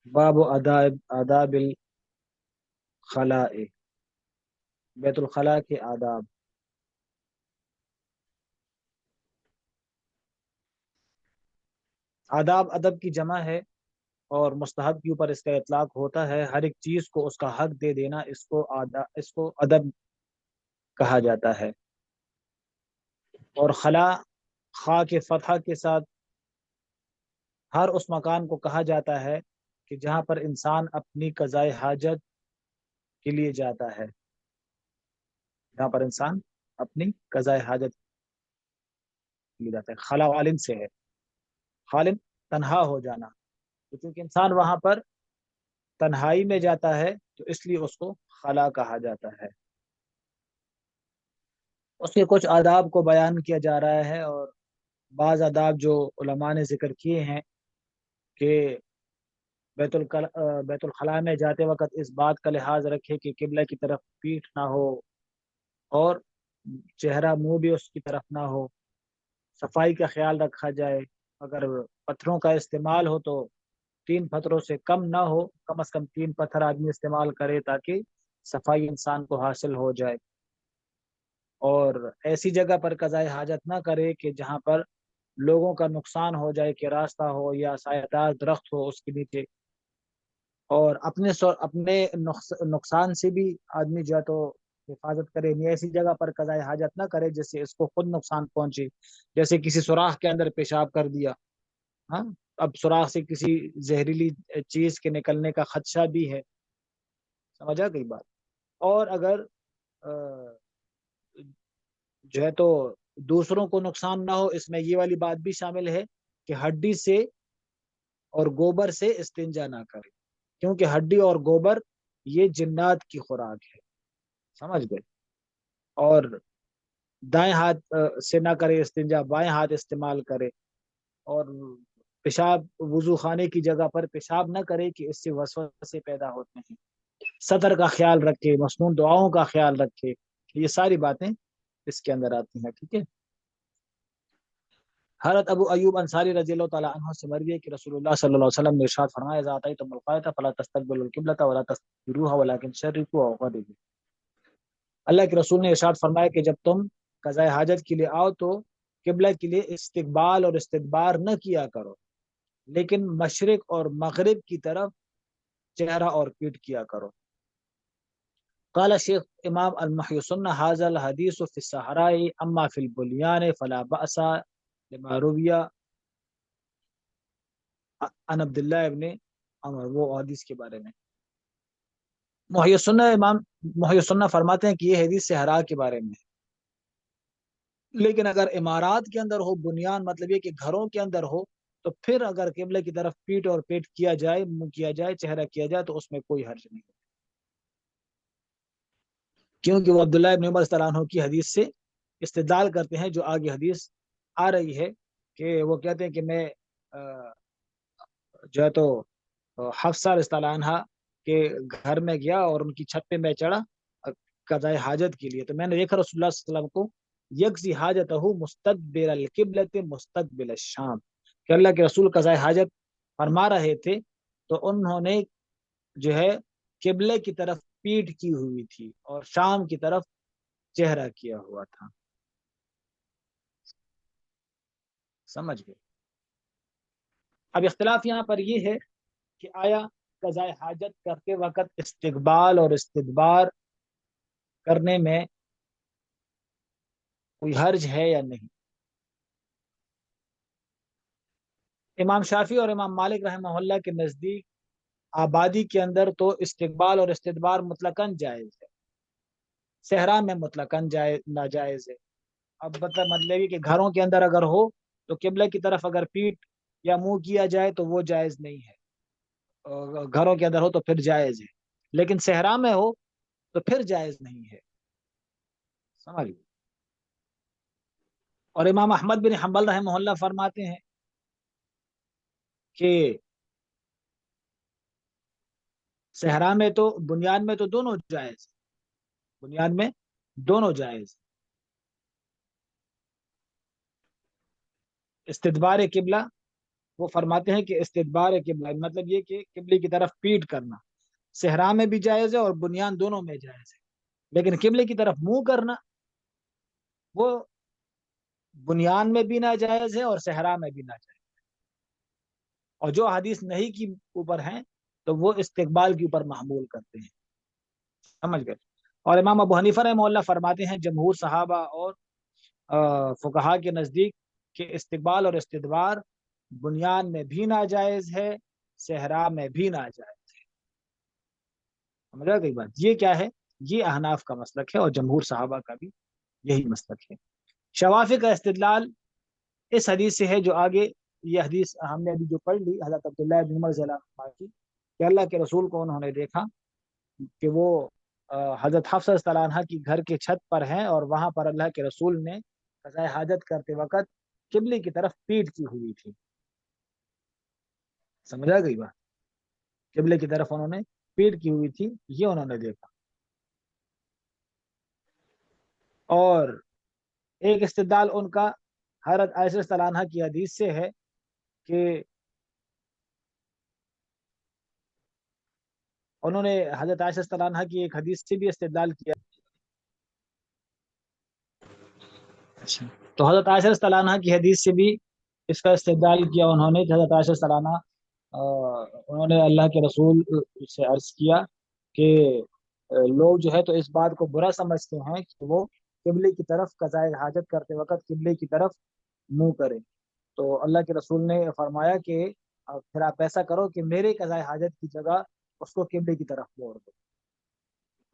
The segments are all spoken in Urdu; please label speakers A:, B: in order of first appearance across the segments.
A: باب آداب الخلاء، بیت الخلاء کے آداب۔ آداب ادب کی جمع ہے، اور مستحب کے اوپر اس کا اطلاق ہوتا ہے۔ ہر ایک چیز کو اس کا حق دے دینا، اس کو ادب کہا جاتا ہے۔ اور خلا، خا کے فتحہ کے ساتھ ہر اس مکان کو کہا جاتا ہے کہ جہاں پر انسان اپنی قضاء حاجت کے لیے جاتا ہے، جہاں پر انسان اپنی قضاء حاجت کے لیے جاتا ہے۔ خلا والن سے ہے، خالن تنہا ہو جانا، تو چونکہ انسان وہاں پر تنہائی میں جاتا ہے تو اس لیے اس کو خلا کہا جاتا ہے۔ اس کے کچھ آداب کو بیان کیا جا رہا ہے، اور بعض آداب جو علماء نے ذکر کیے ہیں کہ بیت الخلاء میں جاتے وقت اس بات کا لحاظ رکھے کہ قبلہ کی طرف پیٹھ نہ ہو، اور چہرہ منہ بھی اس کی طرف نہ ہو، صفائی کا خیال رکھا جائے۔ اگر پتھروں کا استعمال ہو تو 3 پتھروں سے کم نہ ہو، کم از کم 3 پتھر آدمی استعمال کرے تاکہ صفائی انسان کو حاصل ہو جائے۔ اور ایسی جگہ پر قضاء حاجت نہ کرے کہ جہاں پر لوگوں کا نقصان ہو جائے، کہ راستہ ہو یا سایہ دار درخت ہو اس کے نیچے، اور اپنے نقصان سے بھی آدمی جو ہے تو حفاظت کرے۔ نہیں ایسی جگہ پر قضاء حاجت نہ کرے جس سے اس کو خود نقصان پہنچے، جیسے کسی سوراخ کے اندر پیشاب کر دیا، ہاں، اب سوراخ سے کسی زہریلی چیز کے نکلنے کا خدشہ بھی ہے، سمجھا گئی بات۔ اور اگر جو ہے تو دوسروں کو نقصان نہ ہو، اس میں یہ والی بات بھی شامل ہے کہ ہڈی سے اور گوبر سے استنجا نہ کرے، کیونکہ ہڈی اور گوبر یہ جنات کی خوراک ہے، سمجھ گئے۔ اور دائیں ہاتھ سے نہ کرے استنجا، بائیں ہاتھ استعمال کرے۔ اور پیشاب وضو خانے کی جگہ پر پیشاب نہ کرے کہ اس سے وسوسے پیدا ہوتے ہیں۔ سطر کا خیال رکھے، مسنون دعاؤں کا خیال رکھے، یہ ساری باتیں اس کے اندر آتی ہیں، ٹھیک ہے۔ حضرت ابو ایوب انصاری رضی اللہ تعالیٰ عنہ سے مروی ہے کہ رسول اللہ صلی اللہ علیہ وسلم نے ارشاد فرمایا، اذا اتیتم القبلۃ فلا تستقبلوا القبلۃ ولا تستدبروها ولكن شرقوا او غربوا۔ اللہ کے رسول نے ارشاد فرمایا کہ جب تم قضاء حاجت کے لیے آؤ تو قبلہ کے لیے استقبال اور استدبار نہ کیا کرو، لیکن مشرق اور مغرب کی طرف چہرہ اور پیٹ کیا کرو۔ قال شیخ امام المحی السنہ ھذا الحدیث فی الصحراء اما فی البنیان فلا بأس لما روی عن عبداللہ ابن عمر، وہ حدیث کے بارے میں محی السنہ امام محی السنہ فرماتے ہیں کہ یہ حدیث صحرا کے بارے میں ہے، لیکن اگر عمارات کے اندر ہو، بنیان مطلب یہ کہ گھروں کے اندر ہو، تو پھر اگر قبلہ کی طرف پیٹ اور پیٹ کیا جائے، منہ کیا جائے، چہرہ کیا جائے تو اس میں کوئی حرج نہیں، کیونکہ وہ عبداللہ ابن عمر رضی اللہ عنہ کی حدیث سے استدلال کرتے ہیں، جو آگے حدیث آ رہی ہے کہ وہ کہتے ہیں کہ میں جو ہے تو حفصہ رضی اللہ عنہ کے گھر میں گیا اور ان کی چھت پہ میں چڑھا قضاء حاجت کے لیے، تو میں نے دیکھا رسول اللہ صلی اللہ علیہ وسلم کو یکزی حاجتہ مستدبر القبلۃ مستقبل الشام، کہ اللہ کے رسول قضاء حاجت فرما رہے تھے تو انہوں نے جو ہے قبلے کی طرف پیٹ کی ہوئی تھی اور شام کی طرف چہرہ کیا ہوا تھا، سمجھ گئے۔ اب اختلاف یہاں پر یہ ہے کہ آیا قضاء حاجت کرتے وقت استقبال اور استدبار کرنے میں کوئی حرج ہے یا نہیں۔ امام شافعی اور امام مالک رحمہ اللہ کے نزدیک آبادی کے اندر تو استقبال اور استدبار مطلقاً جائز ہے، صحرا میں مطلقاً ناجائز ہے۔ اب مطلب یہ کہ گھروں کے اندر اگر ہو تو قبلہ کی طرف اگر پیٹ یا منہ کیا جائے تو وہ جائز نہیں ہے، گھروں کے اندر ہو تو پھر جائز ہے، لیکن صحرا میں ہو تو پھر جائز نہیں ہے، سمجھ۔ اور امام احمد بن حنبل رحمہ اللہ فرماتے ہیں کہ صحرا میں تو بنیاد میں تو دونوں جائز، بنیاد میں دونوں جائز، استدبار قبلہ وہ فرماتے ہیں کہ استدبار قبلہ مطلب یہ کہ قبلے کی طرف پیٹ کرنا صحرا میں بھی جائز ہے اور بنیان دونوں میں جائز ہے، لیکن قبلے کی طرف منہ کرنا وہ بنیان میں بھی ناجائز ہے اور صحرا میں بھی ناجائز ہے، اور جو حدیث نہیں کی اوپر ہیں تو وہ استقبال کے اوپر محمول کرتے ہیں، سمجھ گئے۔ اور امام ابو حنیفہ رحمہ اللہ فرماتے ہیں جمہور صحابہ اور فقہا کے نزدیک کہ استقبال اور استدبار بنیان میں بھی ناجائز ہے، صحرا میں بھی ناجائز ہے، سمجھا گئی بات؟ یہ کیا ہے؟ یہ احناف کا مسلک ہے اور جمہور صحابہ کا بھی یہی مسلک ہے۔ شوافی کا استدلال اس حدیث سے ہے جو آگے، یہ حدیث ہم نے ابھی جو پڑھ لی حضرت عبداللہ بن عمر رضی اللہ عنہ کی، کہ اللہ کے رسول کو انہوں نے دیکھا کہ وہ حضرت حفصہ رضی اللہ عنہا کی گھر کے چھت پر ہیں، اور وہاں پر اللہ کے رسول نے قضاء حاجت کرتے وقت قبلے کی طرف پیٹ کی ہوئی تھی، سمجھا گئی بات؟ قبلے کی طرف انہوں نے پیٹ کی ہوئی تھی، یہ انہوں نے دیکھا۔ اور ایک استدلال ان کا حضرت عائشہ رضی اللہ عنہا کی حدیث سے ہے کہ انہوں نے حضرت عائشہ رضی اللہ عنہا کی ایک حدیث سے بھی استدلال کیا۔ اچھا، تو حضرت عائشہ رضی اللہ عنہا کی حدیث سے بھی اس کا استدلال کیا انہوں نے، حضرت عائشہ رضی اللہ عنہا انہوں نے اللہ کے رسول سے عرض کیا کہ لوگ جو ہے تو اس بات کو برا سمجھتے ہیں کہ وہ قبلے کی طرف قضاء حاجت کرتے وقت قبلے کی طرف منہ کرے، تو اللہ کے رسول نے فرمایا کہ پھر آپ ایسا کرو کہ میرے قضاء حاجت کی جگہ اس کو قبلے کی طرف موڑ دو۔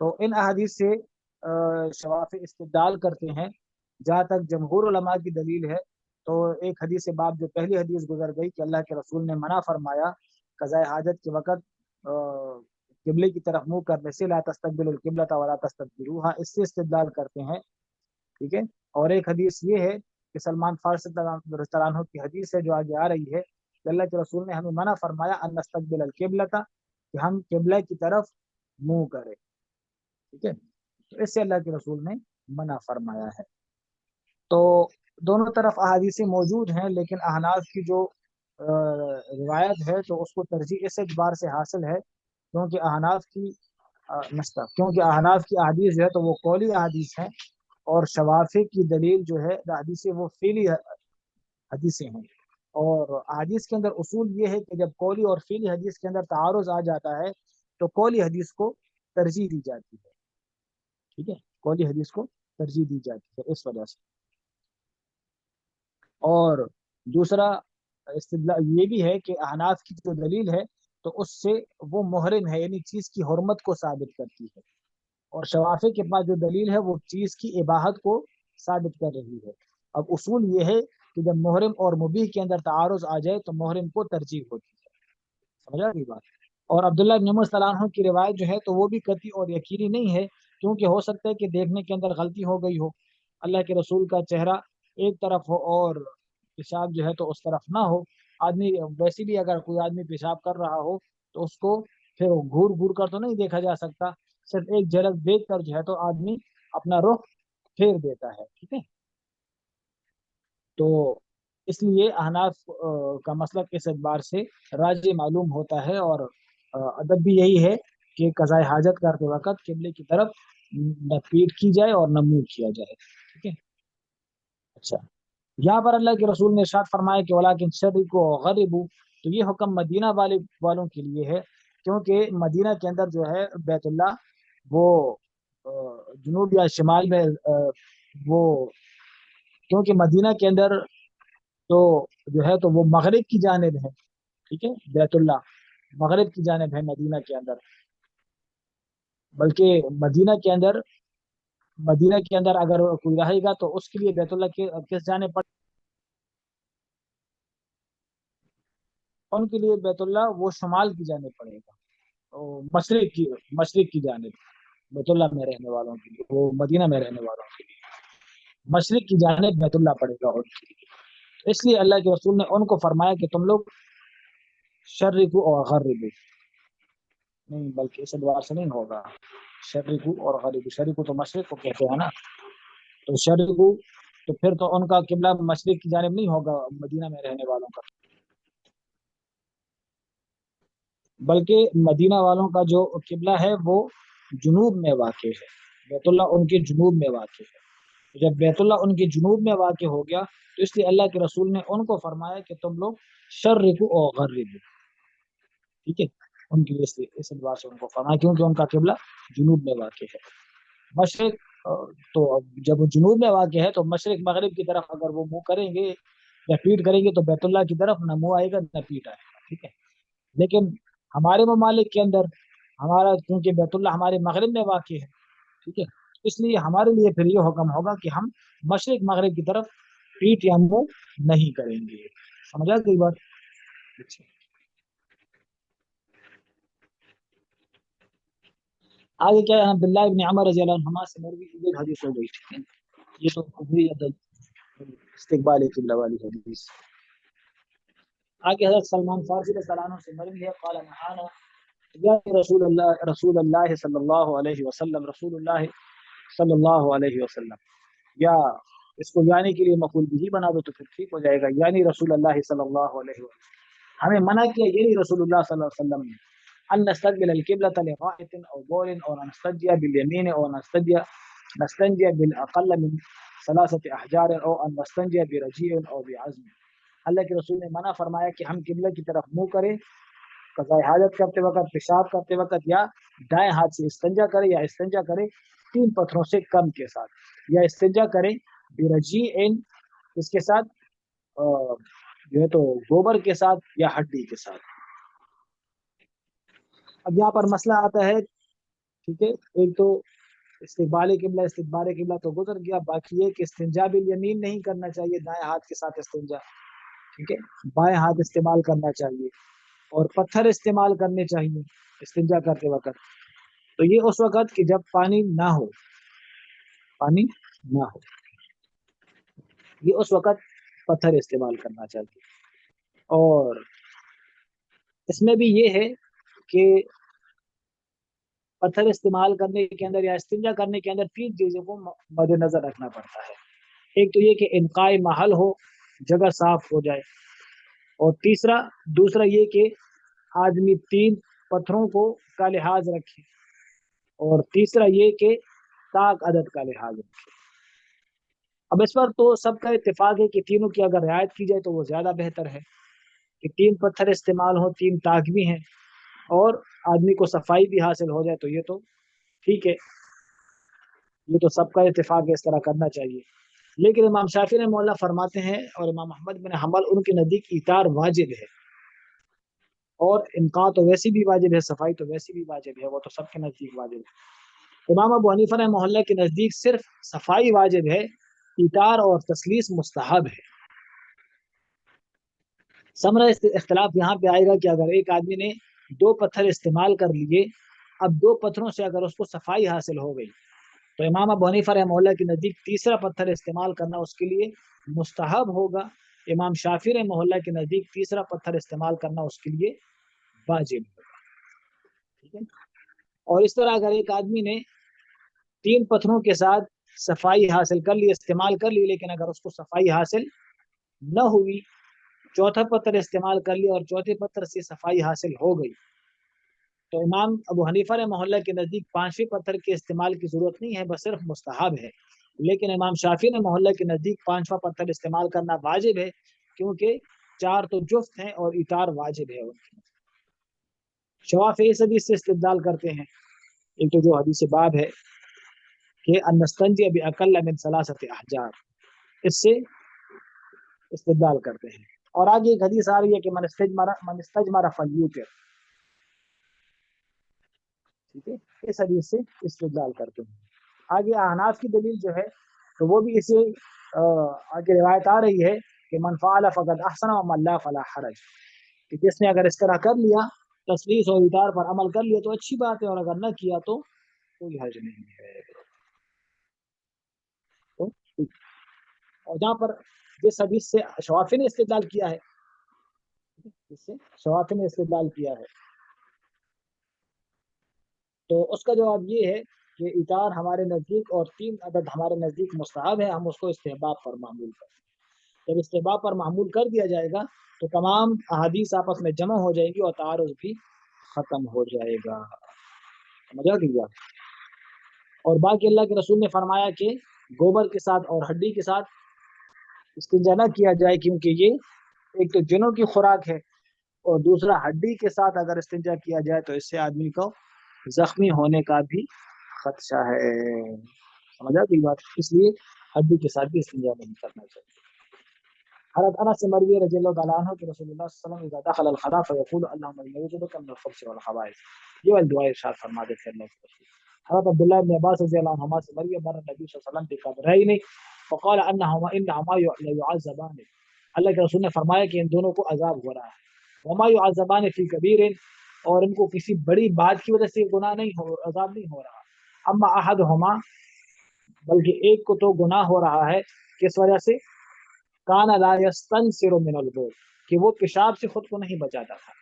A: تو ان احادیث سے شوافی استدلال کرتے ہیں۔ جہاں تک جمہور علماء کی دلیل ہے تو ایک حدیث باب جو پہلی حدیث گزر گئی کہ اللہ کے رسول نے منع فرمایا قضاء حاجت کے وقت قبلے کی طرف منہ کرنے سے، لا تستقبل القبلۃ ولا تستدبروہا، اس سے استدلال کرتے ہیں، ٹھیک ہے۔ اور ایک حدیث یہ ہے کہ سلمان فارسی رضی اللہ عنہ کی حدیث ہے جو آگے آ رہی ہے کہ اللہ کے رسول نے ہمیں منع فرمایا ان نستقبل القبلۃ، کہ ہم قبلہ کی طرف منہ کریں، ٹھیک ہے، تو اس سے اللہ کے رسول نے منع فرمایا ہے۔ تو دونوں طرف احادیثیں موجود ہیں، لیکن احناف کی جو روایت ہے تو اس کو ترجیح اس اعتبار سے حاصل ہے کیونکہ احناف کی احادیث جو ہے تو وہ قولی احادیث ہیں، اور شوافی کی دلیل جو ہے حدیث وہ فعلی حدیثیں ہیں، اور احادیث کے اندر اصول یہ ہے کہ جب قولی اور فعلی حدیث کے اندر تعارض آ جاتا ہے تو قولی حدیث کو ترجیح دی جاتی ہے، ٹھیک ہے، قولی حدیث کو ترجیح دی جاتی ہے اس وجہ سے۔ اور دوسرا استدلال یہ بھی ہے کہ احناف کی جو دلیل ہے تو اس سے وہ محرم ہے، یعنی چیز کی حرمت کو ثابت کرتی ہے، اور شوافی کے پاس جو دلیل ہے وہ چیز کی اباحت کو ثابت کر رہی ہے۔ اب اصول یہ ہے کہ جب محرم اور مبیح کے اندر تعارض آ جائے تو محرم کو ترجیح ہوتی ہے، سمجھا گئی بات؟ اور عبداللہ بن عمر صلی اللہ عنہ کی روایت جو ہے تو وہ بھی قطعی اور یقینی نہیں ہے، کیونکہ ہو سکتا ہے کہ دیکھنے کے اندر غلطی ہو گئی ہو، اللہ کے رسول کا چہرہ ایک طرف ہو اور پیشاب جو ہے تو اس طرف نہ ہو، آدمی ویسے بھی اگر کوئی آدمی پیشاب کر رہا ہو تو اس کو پھر گھور گھور کر تو نہیں دیکھا جا سکتا، صرف ایک جھلک دیکھ کر جو ہے تو آدمی اپنا رخ پھیر دیتا ہے، ٹھیک ہے۔ تو اس لیے احناف کا مسلک اس اعتبار سے راجح معلوم ہوتا ہے، اور ادب بھی یہی ہے کہ قضاء حاجت کرتے وقت قبلے کی طرف نہ پیٹ کی جائے اور نہ منہ کیا جائے، ٹھیک ہے۔ اچھا، یہاں پر اللہ کے رسول نے ارشاد فرمایا کہ ولیکن شرقوا وغربوا، تو یہ حکم مدینہ والوں کے لیے ہے، کیونکہ مدینہ کے اندر جو ہے بیت اللہ وہ جنوب یا شمال میں وہ، کیونکہ مدینہ کے اندر تو جو ہے تو وہ مغرب کی جانب ہے، ٹھیک ہے، بیت اللہ مغرب کی جانب ہے مدینہ کے اندر، بلکہ مدینہ کے اندر اگر کوئی رہے گا تو اس کے لیے بیت اللہ کے کس جانب پڑے، ان کے لیے بیت اللہ وہ شمال کی جانب پڑے گا، تو مشرق کی جانب بیت اللہ میں رہنے والوں کے لیے، وہ مدینہ میں رہنے والوں کے لیے مشرق کی جانب بیت اللہ پڑے گا ان کے لیے۔ اس لیے اللہ کے رسول نے ان کو فرمایا کہ تم لوگ شرقوا اور غربوا، نہیں بلکہ اس ادوار سے نہیں ہوگا، شرقوا اور غربوا، شرقوا تو مشرق کو کہتے ہیں نا، تو شرقوا تو پھر تو ان کا قبلہ مشرق کی جانب نہیں ہوگا مدینہ میں رہنے والوں کا، بلکہ مدینہ والوں کا جو قبلہ ہے وہ جنوب میں واقع ہے، بیت اللہ ان کے جنوب میں واقع ہے۔ جب بیت اللہ ان کے جنوب میں واقع ہو گیا تو اس لیے اللہ کے رسول نے ان کو فرمایا کہ تم لوگ شرقو اور غربو، ٹھیک ہے، ان کی اس اعتبار سے ان کو فرمایا کیونکہ ان کا قبلہ جنوب میں واقع ہے۔ مشرق تو اب جب وہ جنوب میں واقع ہے تو مشرق مغرب کی طرف اگر وہ منہ کریں گے یا پیٹ کریں گے تو بیت اللہ کی طرف نہ منہ آئے گا نہ پیٹ آئے گا، ٹھیک ہے۔ لیکن ہمارے ممالک کے اندر ہمارا کیونکہ بیت اللہ ہمارے مغرب میں واقع ہے، ٹھیک ہے، اس لیے ہمارے لیے پھر یہ حکم ہوگا کہ ہم مشرق مغرب کی طرف پیٹ یا منہ نہیں کریں گے۔ سمجھا گئی بات؟ اچھا، آگے کیا ہے؟ عبداللہ ابن عمر رضی اللہ عنہما سے مروی ایک حدیث ہو گئی، ٹھیک ہے، یہ تو ہوئی استقبال قبلہ والی حدیث۔ آگے حضرت سلمان فارسی رضی اللہ عنہ سے مروی ہے، قال نہانا یا رسول اللہ صلی اللہ علیہ وسلم، رسول اللہ صلی اللہ علیہ وسلم، یا اس کو یعنی کے لیے مفعول بھی بنا دو تو پھر ٹھیک ہو جائے گا، یعنی رسول اللہ صلی اللہ علیہ وسلم ہمیں منع کیا، یعنی رسول اللہ صلی اللہ علیہ وسلم نے، ان نستقبل القبلۃ لغائط او بول اور نستنجی بالیمین او نستنجی بالاقل من ثلاثه احجار او ان نستنجی برجیع او بعزم۔ اللہ کے رسول نے منع فرمایا کہ ہم قبلہ کی طرف منہ کریں قضاء حاجت کرتے وقت، پیشاب کرتے وقت، یا دائیں ہاتھ سے استنجا کرے یا استنجا کرے تین پتھروں سے کم کے ساتھ، یا استنجا کرے برجیع، اس کے ساتھ جو ہے تو گوبر کے ساتھ یا ہڈی کے ساتھ۔ اب یہاں پر مسئلہ آتا ہے، ٹھیک ہے، ایک تو استقبال قبلہ تو گزر گیا، باقی یہ کہ استنجا بالیمین نہیں کرنا چاہیے، دائیں ہاتھ کے ساتھ استنجا، ٹھیک ہے، بائیں ہاتھ استعمال کرنا چاہیے، اور پتھر استعمال کرنے چاہیے استنجا کرتے وقت۔ تو یہ اس وقت کہ جب پانی نہ ہو، پانی نہ ہو، یہ اس وقت پتھر استعمال کرنا چاہیے۔ اور اس میں بھی یہ ہے کہ پتھر استعمال کرنے کے اندر یا استنجا کرنے کے اندر تین چیزوں کو مد نظر رکھنا پڑتا ہے۔ ایک تو یہ کہ انقاء محل ہو، جگہ صاف ہو جائے، اور دوسرا یہ کہ آدمی تین پتھروں کو کا لحاظ رکھے، اور تیسرا یہ کہ طاق عدد کا لحاظ رکھے۔ اب اس پر تو سب کا اتفاق ہے کہ تینوں کی اگر رعایت کی جائے تو وہ زیادہ بہتر ہے، کہ تین پتھر استعمال ہو، تین طاق بھی ہیں، اور آدمی کو صفائی بھی حاصل ہو جائے، تو یہ تو ٹھیک ہے، یہ تو سب کا اتفاق ہے، اس طرح کرنا چاہیے۔ لیکن امام شافعی رحمہ اللہ فرماتے ہیں، اور امام احمد بن حنبل ان کے نزدیک ایثار واجب ہے، اور انقاء تو ویسی بھی واجب ہے، صفائی تو ویسی بھی واجب ہے، وہ تو سب کے نزدیک واجب ہے۔ امام ابو حنیفہ رحمہ اللہ کے نزدیک صرف صفائی واجب ہے، ایثار اور تسلیس مستحب ہے۔ ثمرہ اختلاف یہاں پہ آئے گا کہ اگر ایک آدمی نے دو پتھر استعمال کر لیے، اب دو پتھروں سے اگر اس کو صفائی حاصل ہو گئی تو امام ابو حنیفہ رحمہ اللہ کے نزدیک تیسرا پتھر استعمال کرنا اس کے لیے مستحب ہوگا، امام شافعی رحمہ اللہ کے نزدیک تیسرا پتھر استعمال کرنا اس کے لیے واجب ہوگا، ٹھیک ہے۔ اور اس طرح اگر ایک آدمی نے تین پتھروں کے ساتھ صفائی حاصل کر لی، استعمال کر لی، لیکن اگر اس کو صفائی حاصل نہ ہوئی، چوتھا پتھر استعمال کر لیا اور چوتھے پتھر سے صفائی حاصل ہو گئی، تو امام ابو حنیفہ رحمہ اللہ کے نزدیک پانچویں پتھر کے استعمال کی ضرورت نہیں ہے، بس صرف مستحب ہے۔ لیکن امام شافعی رحمہ اللہ کے نزدیک پانچواں پتھر استعمال کرنا واجب ہے، کیونکہ چار تو جفت ہیں اور ایثار واجب ہے ان کی۔ شوافی اس حدیث سے استدلال کرتے ہیں، ایک تو جو حدیث باب ہے کہ ان نستنجی باقل من ثلاثه احجار، اس سے استدلال کرتے ہیں۔ اور آگے ایک حدیث آ رہی ہے کہ من استجمر فلیوتر، ٹھیک ہے، اس حدیث سے استدلال کرتے ہیں۔ آگے احناف کی دلیل جو ہے تو وہ بھی اسے آگے روایت آ رہی ہے کہ من فعل فقد احسن ومن لا فلا حرج، کہ جس نے اگر اس طرح کر لیا، تسلیس اور ایثار پر عمل کر لیا تو اچھی بات ہے، اور اگر نہ کیا تو کوئی حرج نہیں ہے۔ تو اور جہاں پر جس حدیث سے شوافی نے استدلال کیا ہے، جس سے شوافی نے استدلال کیا ہے، تو اس کا جواب یہ ہے کہ ایثار ہمارے نزدیک اور تین عدد ہمارے نزدیک مستحب ہے، ہم اس کو استحباب پر معمول کریں۔ جب استحباب پر معمول کر دیا جائے گا تو تمام احادیث آپس میں جمع ہو جائیں گی اور تعارض بھی ختم ہو جائے گا. سمجھا کہ بات. اور باقی اللہ کے رسول نے فرمایا کہ گوبر کے ساتھ اور ہڈی کے ساتھ استنجا نہ کیا جائے، کیونکہ یہ ایک تو جنوں کی خوراک ہے، اور دوسرا ہڈی کے ساتھ اگر استنجا کیا جائے تو اس سے آدمی کو زخمی ہونے کا بھی خدشہ ہے. سمجھا کہ بات. اس لیے ہڈی کے ساتھ بھی استنجا نہیں کرنا چاہیے. حضرت انس سے مروی رضی اللہ تعالیٰ عنہ کہ رسول اللہ صلی اللہ علیہ وسلم اذا دخل الخلاء فيقول اللهم اني اعوذ بك من الخبث والخبائث. یہ والی دعا ارشاد فرماتے تھے اللہ کے رسول. حضرت عبداللہ بن عباس رضی اللہ عنہما سے مروی مر نبی صلی اللہ علیہ وسلم في قبرين فقال انهما يعذبان. اللہ کے رسول نے فرمایا کہ ان دونوں کو عذاب ہو رہا ہے. وما يعذبان في كبير، اور ان کو کسی بڑی بات کی وجہ سے گناہ نہیں ہو، عذاب نہیں ہو رہا. اما احدهما، بلکہ ایک کو تو گناہ ہو رہا ہے کس وجہ سے؟ کان لا یستنصر من البول، کہ وہ پیشاب سے خود کو نہیں بچاتا تھا.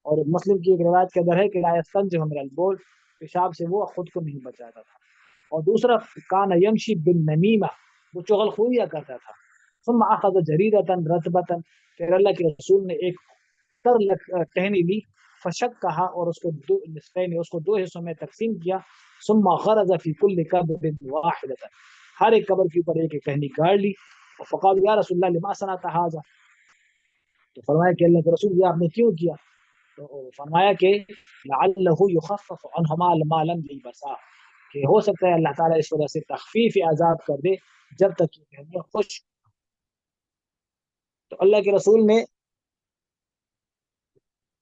A: اور مسلم کی ایک روایت کے اندر ہے کہ لا یستنصر من البول، پیشاب سے وہ خود کو نہیں بچاتا تھا. اور دوسرا کان یمشی بالنمیمہ، وہ چغلخوریاں کرتا تھا. ثم اخذ جریدۃ رطبۃ، پھر اللہ کے رسول نے ایک تر ٹہنی لی، فشک کہا، اور اس کو دو نصفین، اس کو دو حصوں میں تقسیم کیا. ثم غرز فی کل قبر واحدۃ، ہر ایک قبر کے اوپر ایک ایک ٹہنی گاڑ لی. فقال یا رسول اللہ لما صنعت هذا، تو فرمایا کہ اللہ کے رسول یہ آپ نے کیوں کیا؟ تو فرمایا کہ لعلہ یخفف عنہما ما لم یبسا، کہ ہو سکتا ہے اللہ تعالیٰ اس وجہ سے تخفیف عذاب کر دے جب تک یہ ٹہنیاں خوش. تو اللہ کے رسول نے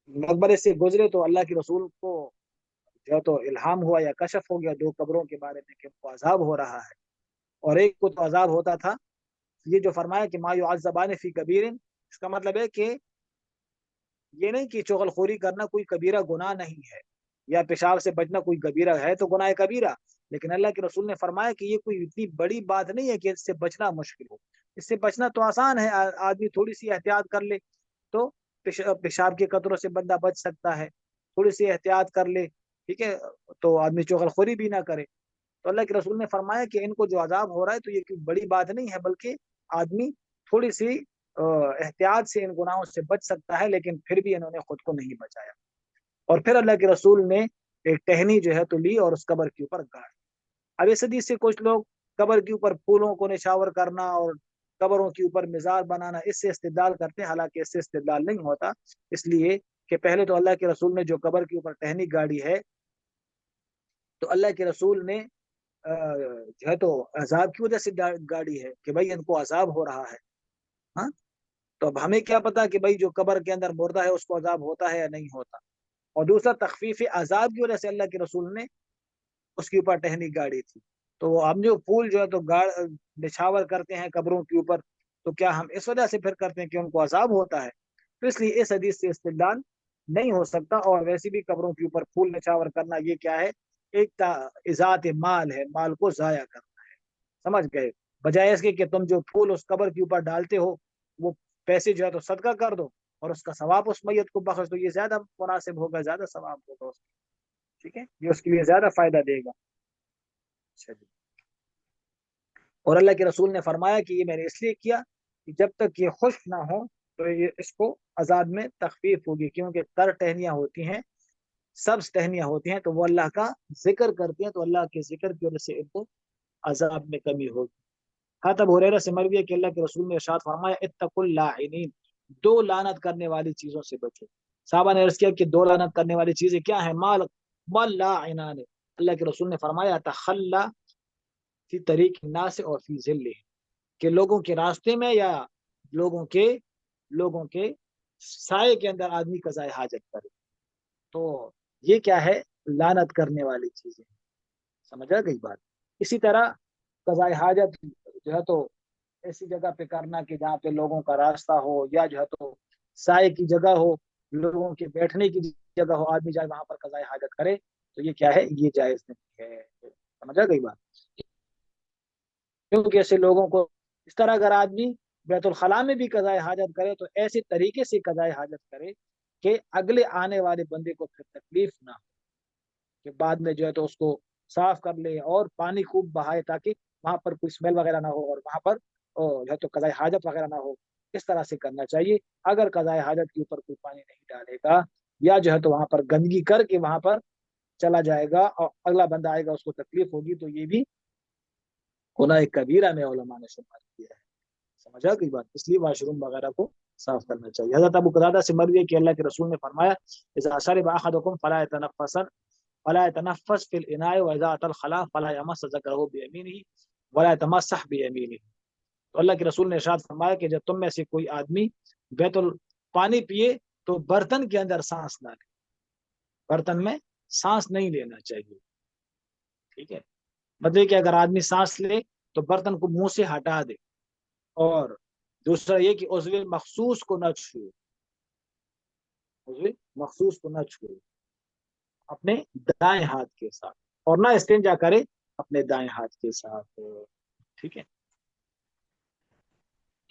A: مقبرے سے گزرے تو اللہ کے رسول کو جو تو الہام ہوا یا کشف ہو گیا دو قبروں کے بارے میں کہ ان کو عذاب ہو رہا ہے، اور ایک کو تو عذاب ہوتا تھا. یہ جو فرمایا کہ ما یعذبان فی کبیر، اس کا مطلب ہے کہ یہ نہیں کہ چغل خوری کرنا کوئی کبیرہ گناہ نہیں ہے، یا پیشاب سے بچنا کوئی کبیرہ ہے تو گناہ کبیرہ، لیکن اللہ کے رسول نے فرمایا کہ یہ کوئی اتنی بڑی بات نہیں ہے کہ اس سے بچنا مشکل ہو. اس سے بچنا تو آسان ہے، آدمی تھوڑی سی احتیاط کر لے تو پیشاب کے قطروں سے بندہ بچ سکتا ہے. تھوڑی سی احتیاط کر لے، ٹھیک ہے، تو آدمی چغل خوری بھی نہ کرے. تو اللہ کے رسول نے فرمایا کہ ان کو جو عذاب ہو رہا ہے تو یہ کوئی بڑی بات نہیں ہے، بلکہ آدمی تھوڑی سی احتیاط سے ان گناہوں سے بچ سکتا ہے، لیکن پھر بھی انہوں نے خود کو نہیں بچایا. اور پھر اللہ کے رسول نے ایک ٹہنی جو ہے تو لی اور اس قبر کے اوپر گاڑ. اب اس حدیث سے کچھ لوگ قبر کے اوپر پھولوں کو نشاور کرنا اور قبروں کے اوپر مزار بنانا اس سے استدلال کرتے ہیں، حالانکہ اس سے استدلال نہیں ہوتا. اس لیے کہ پہلے تو اللہ کے رسول نے جو قبر کے اوپر ٹہنی گاڑی ہے تو اللہ کے رسول نے جو ہے تو عذاب کی وجہ سے گاڑی ہے کہ بھائی ان کو عذاب ہو رہا ہے. ہاں، تو اب ہمیں کیا پتا کہ بھائی جو قبر کے اندر مردہ ہے اس کو عذاب ہوتا ہے یا نہیں ہوتا. اور دوسرا تخفیف عذاب کی وجہ سے اللہ کے رسول نے اس کے اوپر ٹہنی گاڑی تھی. تو ہم جو پھول جو ہے تو نچھاور کرتے ہیں قبروں کے اوپر، تو کیا ہم اس وجہ سے پھر کرتے ہیں کہ ان کو عذاب ہوتا ہے؟ تو اس لیے اس حدیث سے استدلال نہیں ہو سکتا. اور ویسے بھی قبروں کے اوپر پھول نچھاور کرنا یہ کیا ہے؟ ایک ذات مال ہے، مال کو ضائع کرنا ہے. سمجھ گئے؟ بجائے اس کے کہ تم جو پھول اس قبر کے اوپر ڈالتے ہو وہ پیسے جو ہے تو صدقہ کر دو اور اس کا ثواب اس میت کو بخش دو، یہ زیادہ مناسب ہوگا، زیادہ ثواب ہوگا اس کو. ٹھیک ہے، یہ اس کے لیے زیادہ فائدہ دے گا. اچھا جی. اور اللہ کے رسول نے فرمایا کہ یہ میں نے اس لیے کیا کہ جب تک یہ خشک نہ ہو تو یہ اس کو عذاب میں تخفیف ہوگی، کیونکہ تر ٹہنیاں ہوتی ہیں، سبز ٹہنیاں ہوتی ہیں، تو وہ اللہ کا ذکر کرتی ہیں، تو اللہ کے ذکر کی وجہ سے ان کو عذاب میں کمی ہوگی. ابو ہریرہ سے مروی ہے کہ اللہ کے رسول نے ارشاد فرمایا اتقوا اللاعنین، دو لعنت کرنے والی چیزوں سے بچو. صحابہ نے عرض کیا کہ دو لعنت کرنے والی چیزیں کیا ہیں؟ مال لاعنان. اللہ کے رسول نے فرمایا تخلا فی طریق الناس اور فی ذلہ، کہ لوگوں کے راستے میں یا لوگوں کے سائے کے اندر آدمی قضاء حاجت کرے. تو یہ کیا ہے؟ لعنت کرنے والی چیزیں. سمجھا گئی بات؟ اسی طرح قضاء حاجت جو ہے تو ایسی جگہ پہ کرنا کہ جہاں پہ لوگوں کا راستہ ہو، یا جو ہے تو سائے کی جگہ ہو، لوگوں کے بیٹھنے کی جگہ ہو، آدمی جائے وہاں پر قضاء حاجت کرے، تو یہ کیا ہے؟ یہ جائز نہیں ہے. سمجھا گئی بات؟ کیونکہ ایسے لوگوں کو اس طرح اگر آدمی بیت الخلاء میں بھی قضاء حاجت کرے تو ایسے طریقے سے قضاء حاجت کرے کہ اگلے آنے والے بندے کو پھر تکلیف نہ ہو، کہ بعد میں جو ہے تو اس کو صاف کر لے اور پانی خوب بہائے تاکہ وہاں پر کوئی اسمیل وغیرہ نہ ہو اور وہاں پر جو ہے تو قضاء حاجت وغیرہ نہ ہو. اس طرح سے کرنا چاہیے. اگر قضاء حاجت کے اوپر کوئی پانی نہیں ڈالے گا یا جو ہے تو وہاں پر گندگی کر کے وہاں پر چلا جائے گا اور اگلا بندہ آئے گا اس کو تکلیف ہوگی، تو یہ بھی گناہ کبیرہ میں علماء نے شمار کیا ہے. سمجھا کی بات؟ اس لیے واش روم وغیرہ کو صاف کرنا چاہیے. حضرت ابو قتادہ سے مروی ہے کہ اللہ کے رسول نے فرمایا اذا شرب احدکم فلا يتنفس في الاناء واذا اتى الخلاء فلا يمس ذكره بيمينه ولا يتمسح بيمينه. تو اللہ کے رسول نے ارشاد فرمایا کہ جب تم میں سے کوئی آدمی بیت پانی پیے تو برتن کے اندر سانس نہ لے، برتن میں سانس نہیں لینا چاہیے. ٹھیک ہے، مطلب کہ اگر آدمی سانس لے تو برتن کو منہ سے ہٹا دے، اور دوسرا یہ کہ عضو مخصوص کو نہ چھوئے، عضو مخصوص کو نہ چھوئے اپنے دائیں ہاتھ کے ساتھ، اور نہ استنجا کرے اپنے دائیں ہاتھ کے ساتھ. ٹھیک ہے.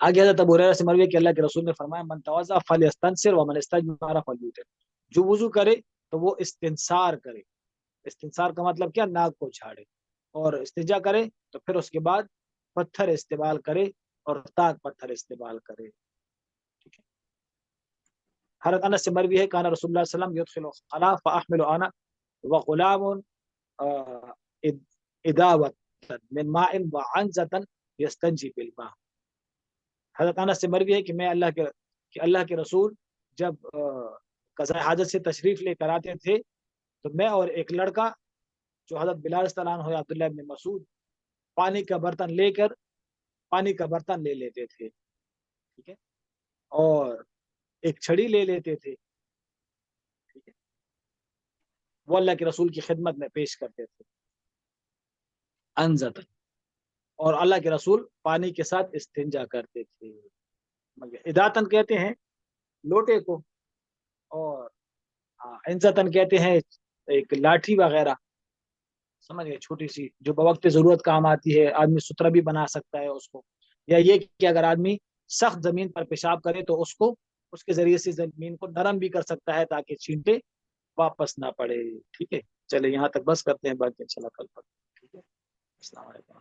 A: آگے حضرت ابو ہریرہ سے مروی ہے کہ اللہ کے رسول نے فرمایا من توضأ فلیستنصر ومن استجمر فلیوتر. جو وضو کرے تو وہ استنصار کرے. استنصار کا مطلب کیا؟ ناک کو جھاڑے. اور استنجا کرے تو پھر اس کے بعد پتھر استعمال کرے اور تاک پتھر استعمال کرے. ٹھیک ہے. حضرت انس سے مروی ہے کان رسول اللہ صلی اللہ علیہ وسلم يدخل الخلاء فاحمل انا وغلام اداوة من ماء وعنزة يستنجي بالماء. حضرت انس سے مروی ہے کہ اللہ کے رسول جب قضاء حاجت سے تشریف لے کر آتے تھے تو میں اور ایک لڑکا جو حضرت بلال رضی اللہ عنہ عبداللہ ابن مسعود پانی کا برتن لے لیتے تھے. ٹھیک ہے. اور ایک چھڑی لے لیتے تھے. ٹھیک ہے. وہ اللہ کے رسول کی خدمت میں پیش کرتے تھے انزتن، اور اللہ کے رسول پانی کے ساتھ استنجا کرتے تھے. اداتن کہتے ہیں لوٹے کو، اور انزتن کہتے ہیں ایک لاٹھی وغیرہ، سمجھ گئے، چھوٹی سی جو بوقت ضرورت کام آتی ہے. آدمی سترہ بھی بنا سکتا ہے اس کو، یا یہ کہ اگر آدمی سخت زمین پر پیشاب کرے تو اس کے ذریعے سے زمین کو نرم بھی کر سکتا ہے تاکہ چھینٹے واپس نہ پڑے. ٹھیک ہے. چلے یہاں تک بس کرتے ہیں، باقی انشاءاللہ کل پر. ٹھیک ہے. السلام علیکم.